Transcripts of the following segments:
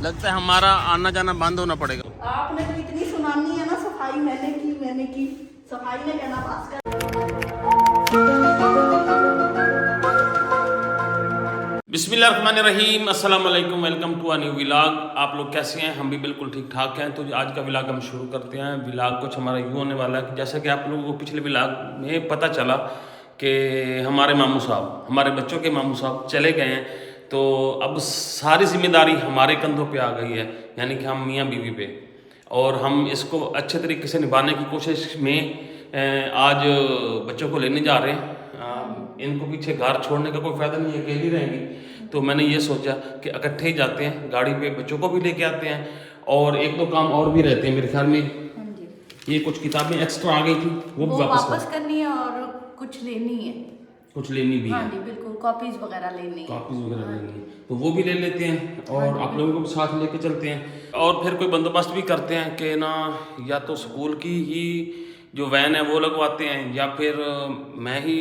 लगता है हमारा आना जाना बंद होना पड़ेगा। आपने तो इतनी सुनानी है ना, सफाई मैंने की सफाई ने कहना पास कर। बिस्मिल्लाहिर्रहमानिर्रहीम, अस्सलाम वालेकुम, welcome to a new vlog. आप लोग कैसे हैं? हम भी बिल्कुल ठीक ठाक हैं। तो आज का व्लॉग हम शुरू करते हैं। व्लॉग कुछ हमारा यूँ होने वाला है कि जैसा कि आप लोगों को पिछले व्लॉग में पता चला कि हमारे मामू साहब, हमारे बच्चों के मामू साहब चले गए हैं, तो अब सारी जिम्मेदारी हमारे कंधों पे आ गई है, यानी कि हम मियाँ बीवी पे। और हम इसको अच्छे तरीके से निभाने की कोशिश में आज बच्चों को लेने जा रहे हैं। इनको पीछे घर छोड़ने का कोई फ़ायदा नहीं है, अकेली रहेंगी। तो मैंने ये सोचा कि इकट्ठे ही जाते हैं, गाड़ी पे बच्चों को भी लेके आते हैं, और एक दो काम और भी रहते हैं मेरे ख्याल में। ये कुछ किताबें एक्स्ट्रा आ गई थी, वो वापस करनी है, और कुछ लेनी है, कुछ लेनी भी है। हाँ जी बिल्कुल, कॉपीज वगैरह लेनी है, लेनी है, तो वो भी ले लेते हैं और आप लोगों को भी साथ लेके चलते हैं। और फिर कोई बंदोबस्त भी करते हैं कि ना, या तो स्कूल की ही जो वैन है वो लगवाते हैं, या फिर मैं ही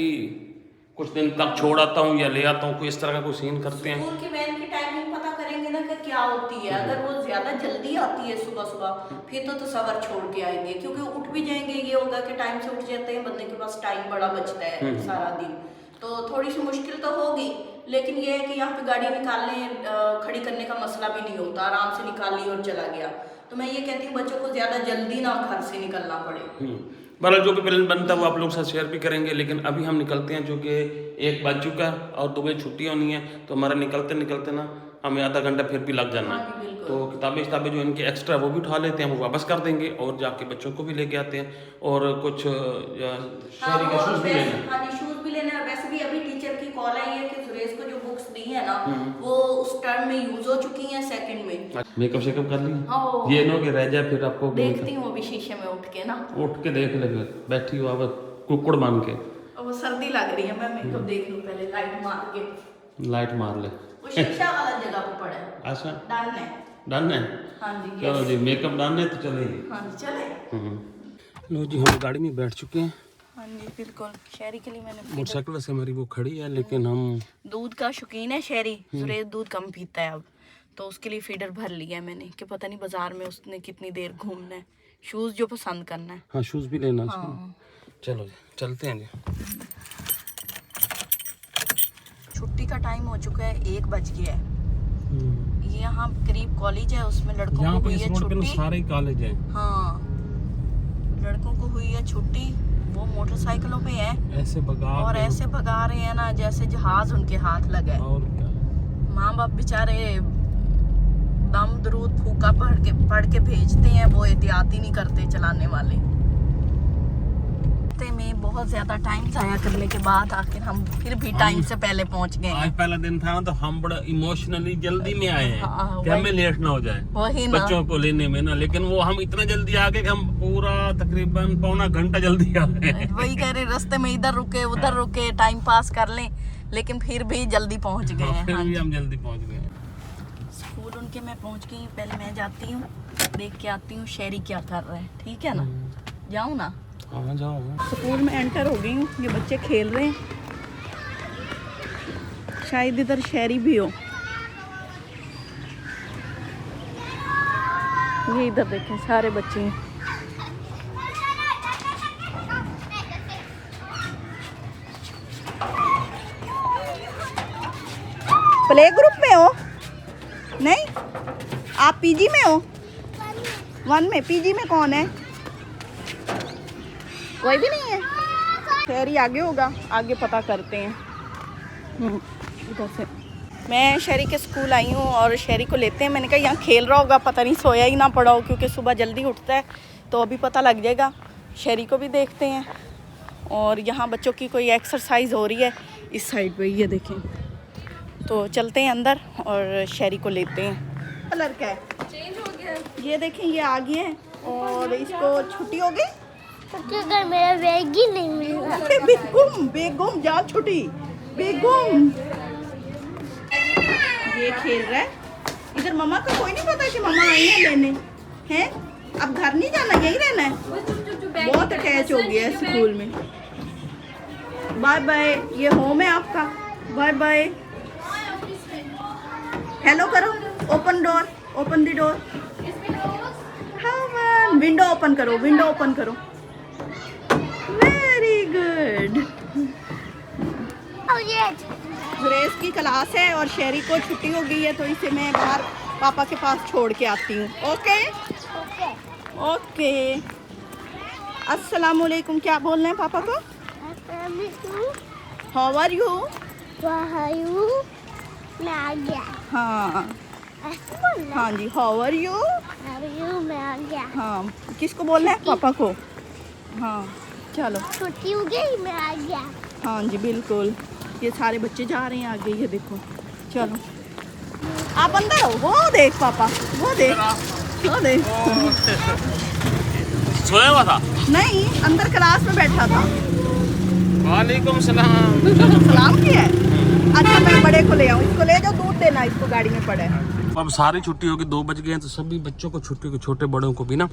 कुछ दिन तक छोड़ आता हूँ या ले आता हूँ, कोई इस तरह का कोई सीन करते हैं। स्कूल की वैन की टाइमिंग पता करेंगे ना कि क्या होती है। अगर वो ज्यादा जल्दी आती है सुबह सुबह, फिर तो सवर छोड़ के आएंगे, क्योंकि उठ भी जाएंगे। ये होगा कि टाइम से उठ जाते हैं, बंदे के पास टाइम बड़ा बचता है सारा दिन, तो थोड़ी सी मुश्किल तो होगी। लेकिन ये है कि यहाँ पे गाड़ी निकालने खड़ी करने का मसला भी नहीं होता, आराम से निकाल ली और चला गया। तो मैं ये कहती हूँ बच्चों को ज्यादा जल्दी ना घर से निकलना पड़े। बहरहाल जो भी प्लान बनता है वो आप लोग साथ शेयर भी करेंगे। लेकिन अभी हम निकलते हैं, जो कि 1 बज चुका है और 2 बजे छुट्टी होनी है, तो हमारा निकलते निकलते ना हमें आधा घंटा फिर भी लग जाना है। तो किताबें जो इनकी एक्स्ट्रा वो भी उठा लेते हैं, वो वापस कर देंगे, और जाके बच्चों को भी लेके आते हैं। और कुछ शहरी का शूज़ भी लेना है। हाँ जी, शूज भी लेना है। वैसे भी अभी टीचर की कॉल आई है कि सुरेश को जो बुक्स दी है ना, वो उस टर्म में यूज हो चुकी हैं, सेकंड में। मेकअप शेकअप कर लिया? हाँ। ये नो कि रह जाए फिर आपको। देखती हूँ अभी शीशे में उठ के ना, उठ के देख ले, फिर बैठी हो आप कुक्कड़ मान के। वो सर्दी लग रही है, मैं मेकअप देख लूँ पहले, लाइट मार के। लाइट मार ले। वो शीशा वाला जगह पे पड़ा है। अच्छा, डन है। डन है। हाँ जी, चलो जी, मेकअप डन है तो चले। हाँ जी चले। लो जी, हम गाड़ी में बैठ चुके हैं। हाँ जी बिल्कुल। शहरी के लिए मैंने मोटरसाइकिल वैसे हमारी वो खड़ी है, लेकिन हम दूध का शौकीन है शहरी। सुरेश दूध कम पीता है अब, तो उसके लिए फीडर भर लिया है मैंने, कि पता नहीं बाजार में उसने कितनी देर घूमना है। शूज जो पसंद करना है। हाँ, शूज़ भी लेना है। हाँ। चलो जी, चलते हैं जी। छुट्टी का टाइम हो चुका है, 1 बज गया है। ये यहाँ करीब कॉलेज है, उसमें लड़कों को हुई है छुट्टी। सारे कॉलेज हैं। हाँ, लड़कों को हुई है छुट्टी, वो मोटरसाइकिलों पे हैं, ऐसे ऐसे भगा रहे हैं ना जैसे जहाज उनके हाथ लगा है। और क्या, माँ बाप बेचारे दम दरूद फूका पढ़ के भेजते हैं, वो एहतियात ही नहीं करते चलाने वाले। में बहुत ज्यादा टाइम जाया करने के बाद आखिर हम फिर भी टाइम से पहले पहुंच गए। आज पहला दिन था ना, तो हम बड़ा इमोशनली जल्दी में आए हैं। हाँ, कि हमें लेट ना हो जाए वही ना, बच्चों को लेने में ना। लेकिन वो हम इतना जल्दी आ गए कि हम पूरा तकरीबन पौना घंटा जल्दी आ गए। वही कह रहे, रास्ते में इधर रुके उधर रुके, टाइम पास कर लें, लेकिन फिर भी जल्दी पहुंच गए हैं। फिर भी हम जल्दी पहुंच गए। स्कूल उनके मैं पहुंच गई। पहले मैं जाती हूँ, देख के आती हूँ शहरी क्या कर रहे हैं, ठीक है ना? जाऊँ ना? हाँ जाओ। स्कूल में एंटर हो गई हूँ, ये बच्चे खेल रहे हैं, शायद इधर शहरी भी हो। ये इधर देखें, सारे बच्चे हैं। प्ले ग्रुप में हो? नहीं, आप पीजी में हो? 1 में। पीजी में कौन है? कोई भी नहीं है। शहरी आगे होगा, आगे पता करते हैं। इधर से मैं शहरी के स्कूल आई हूँ, और शहरी को लेते हैं। मैंने कहा यहाँ खेल रहा होगा, पता नहीं सोया ही ना पड़ा हो, क्योंकि सुबह जल्दी उठता है, तो अभी पता लग जाएगा। शहरी को भी देखते हैं, और यहाँ बच्चों की कोई एक्सरसाइज हो रही है इस साइड पे, ये देखें। तो चलते हैं अंदर और शहरी को लेते हैं। कलर का है, चेंज हो गया, ये देखें, ये आ गए हैं, और इसको छुट्टी हो गई। अगर मेरा बैग ही नहीं मिला। बेगम जा छुट्टी, बेगम। ये खेल रहा है इधर। मम्मा को कोई नहीं पता कि मम्मा आई है लेने, हैं? अब घर नहीं जाना, यही रहना है। बहुत अटैच हो गया है स्कूल में। बाय बाय, ये होम है आपका। बाय बाय, हेलो करो, open door, open the door. Window open करो, विंडो ओपन करो। Very good. जुरेज की क्लास है और शेरी को छुट्टी हो गई है, तो इसे मैं बाहर पापा के पास छोड़ के आती हूँ। Okay okay. अस्सलाम वालेकुम। क्या बोलना है पापा को? How are you? मैं आ गया। हाँ ऐसे बोलना? हाँ जी, हाउ आर यू? मैं आ गया। हाँ, किसको बोलना है? पापा को। हाँ चलो। छुट्टी हो गई, मैं आ गया। हाँ जी बिल्कुल। ये सारे बच्चे जा रहे हैं आगे, ये देखो। चलो आप अंदर हो। वो देख पापा, वो देख, वो देख। सोया हुआ था? नहीं, अंदर क्लास में बैठा था। वालेकुम सलाम। सलाम किया है? अच्छा मैं बड़े को ले आऊँ। इसको ले जाओ, दूध देना, इसको गाड़ी में पड़ा है। अब सारी छुट्टी होगी, 2 बज गए हैं, तो सभी बच्चों को छुट्टी होगी, छोटे बड़ों को भी ना।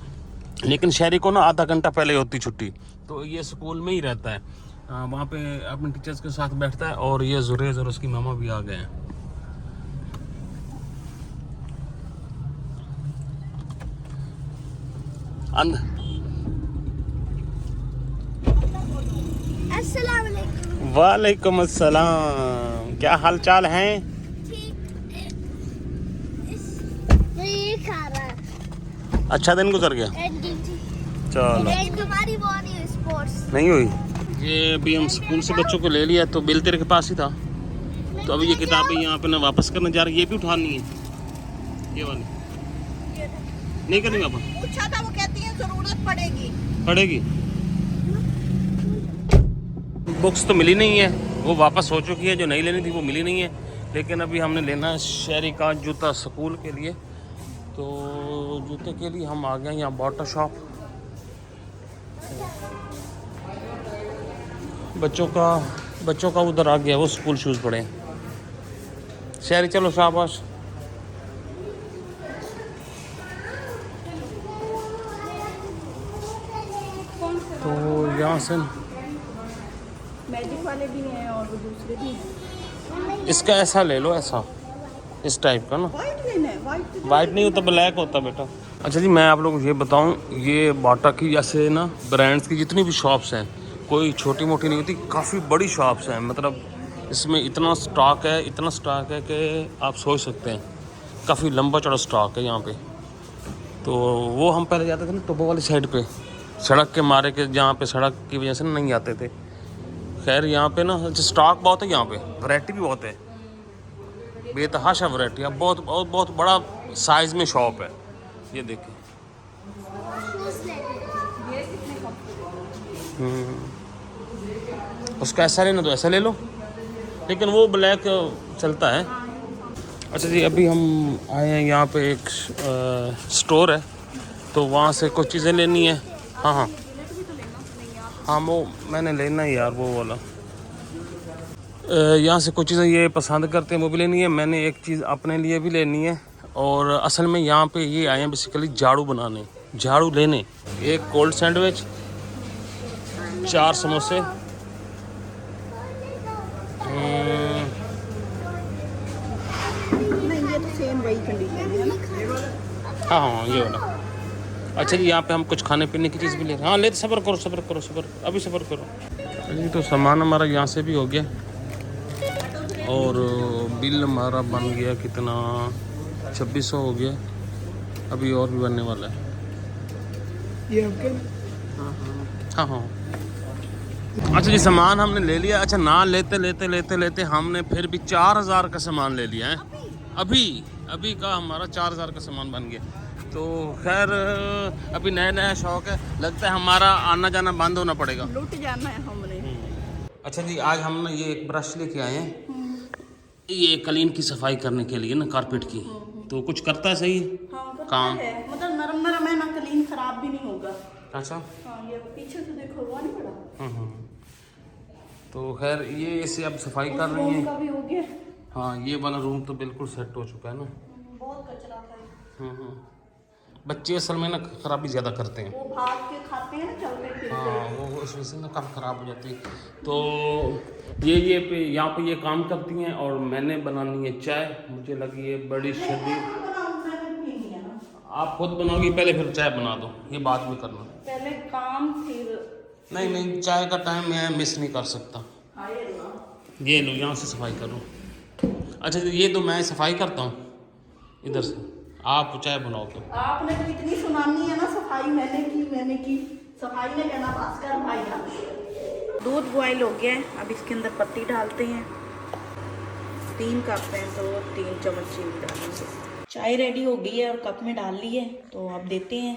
लेकिन शहरी को ना आधा घंटा पहले होती छुट्टी, तो ये स्कूल में ही रहता है, वहाँ पे अपने टीचर्स के साथ बैठता है। और ये जुरेज और उसकी मामा भी आ गए हैं। अस्सलाम वालेकुम। वालेकुम अस्सलाम। क्या हाल चाल है? ये खा रहा है। अच्छा दिन गुजर गया? चलो। तुम्हारी वो नहीं हुई स्पोर्ट्स? नहीं हुई। ये अभी हम स्कूल से बच्चों को ले लिया, तो बिल तेरे के पास ही था, तो अभी ये किताबें यहाँ पे ना वापस करने जा रही है। ये भी उठानी है, ये वाली नहीं करनी पापा? पूछा था, वो कहती है जरूरत पड़ेगी। बुक्स तो मिली नहीं है, वो वापस हो चुकी है। जो नहीं लेनी थी वो मिली नहीं है, लेकिन अभी हमने लेना है शहरी का जूता स्कूल के लिए। तो जूते के लिए हम आ गए यहाँ बॉटा शॉप। बच्चों का उधर आ गया, वो स्कूल शूज़ पड़े हैं। शहरी चलो शाबाश। तो यहाँ से मैजिक वाले भी हैं और वो दूसरे भी हैं। इसका ऐसा ले लो, ऐसा इस टाइप का ना। वाइट लेना है? वाइट नहीं होता, ब्लैक होता बेटा। अच्छा जी, मैं आप लोगों को ये बताऊं, ये बाटा की जैसे ना ब्रांड्स की जितनी भी शॉप्स हैं, कोई छोटी मोटी नहीं होती, काफ़ी बड़ी शॉप्स हैं। मतलब इसमें इतना स्टॉक है कि आप सोच सकते हैं, काफ़ी लंबा चौड़ा स्टॉक है यहाँ पे। तो वो हम पहले जाते थे ना टोबो वाली साइड पे, सड़क के मारे के, जहाँ पे सड़क की वजह से नहीं आते थे। खैर यहाँ पे ना स्टॉक बहुत है, यहाँ पे वैरायटी भी बहुत है, बेतहाशा वैरायटी। अब बहुत बड़ा साइज़ में शॉप है। ये देखिए, उसका ऐसा लेना तो ऐसा ले लो, लेकिन वो ब्लैक चलता है। अच्छा जी, अभी हम आए हैं यहाँ पे एक स्टोर है, तो वहाँ से कुछ चीज़ें लेनी है। हाँ, वो मैंने लेना है यार, वो वाला। यहाँ से कुछ चीज़ें ये पसंद करते हैं, वो भी लेनी है। मैंने एक चीज़ अपने लिए भी लेनी है। और असल में यहाँ पे ये आए हैं बेसिकली झाड़ू लेने। एक कोल्ड सैंडविच, 4 समोसे, नहीं ये तो सेम वही कंडीशन है ना। हाँ ये वाला। अच्छा जी, यहाँ पे हम कुछ खाने पीने की चीज़ भी ले रहे हैं। हाँ ले, सब्र करो, अभी सब्र करो। जी तो सामान हमारा यहाँ से भी हो गया, और बिल हमारा बन गया कितना, 2600 हो गया। अभी और भी बनने वाला है ये आपके। हाँ। अच्छा जी, सामान हमने ले लिया। अच्छा, ना लेते हमने फिर भी 4000 का सामान ले लिया है। अभी का हमारा 4000 का सामान बन गया। तो खैर अभी नया शौक है, लगता है हमारा आना जाना बंद होना पड़ेगा, लुट जाना है हमने। अच्छा जी, आज हम ये एक ब्रश लेके आए हैं, ये कलीन की सफाई करने के लिए ना, कारपेट की। तो कुछ करता है सही काम, मतलब नरम है ना, कलीन खराब भी नहीं होगा। अच्छा हाँ, ये पीछे से देखो वो नहीं पड़ा। तो खैर ये इसे अब सफाई कर रही हैं। का भी हो गया। हाँ, ये वाला रूम तो बिल्कुल सेट हो चुका है ना। बहुत कचरा था। बच्चे असल में ना खराबी ज़्यादा करते हैं, वो भाग के खाते हैं ना, चलते फिरते। हाँ, वो इस वजह से ना काम ख़राब हो जाती है। तो ये यहाँ पे ये काम करती हैं, और मैंने बनानी है चाय। मुझे लगी है बड़ी शदीद। आप खुद बनाओगी पहले फिर चाय बना दो, ये बात भी करना। पहले काम फिर नहीं नहीं, चाय का टाइम मैं मिस नहीं कर सकता। हाय अल्लाह। ये लो, यहाँ से सफाई करो। अच्छा ये तो मैं सफाई करता हूँ इधर से, आप चाय बनाओ तो। आपने तो इतनी सुनानी है ना, सफाई मैंने की सफाई ने कहना बस कर भाई। दूध बॉयल हो गया है, अब इसके अंदर पत्ती डालते हैं। 3 कप हैं तो 3 चम्मच चीनी डालेंगे। चाय रेडी हो गई है और कप में डाल ली है, तो अब देते हैं।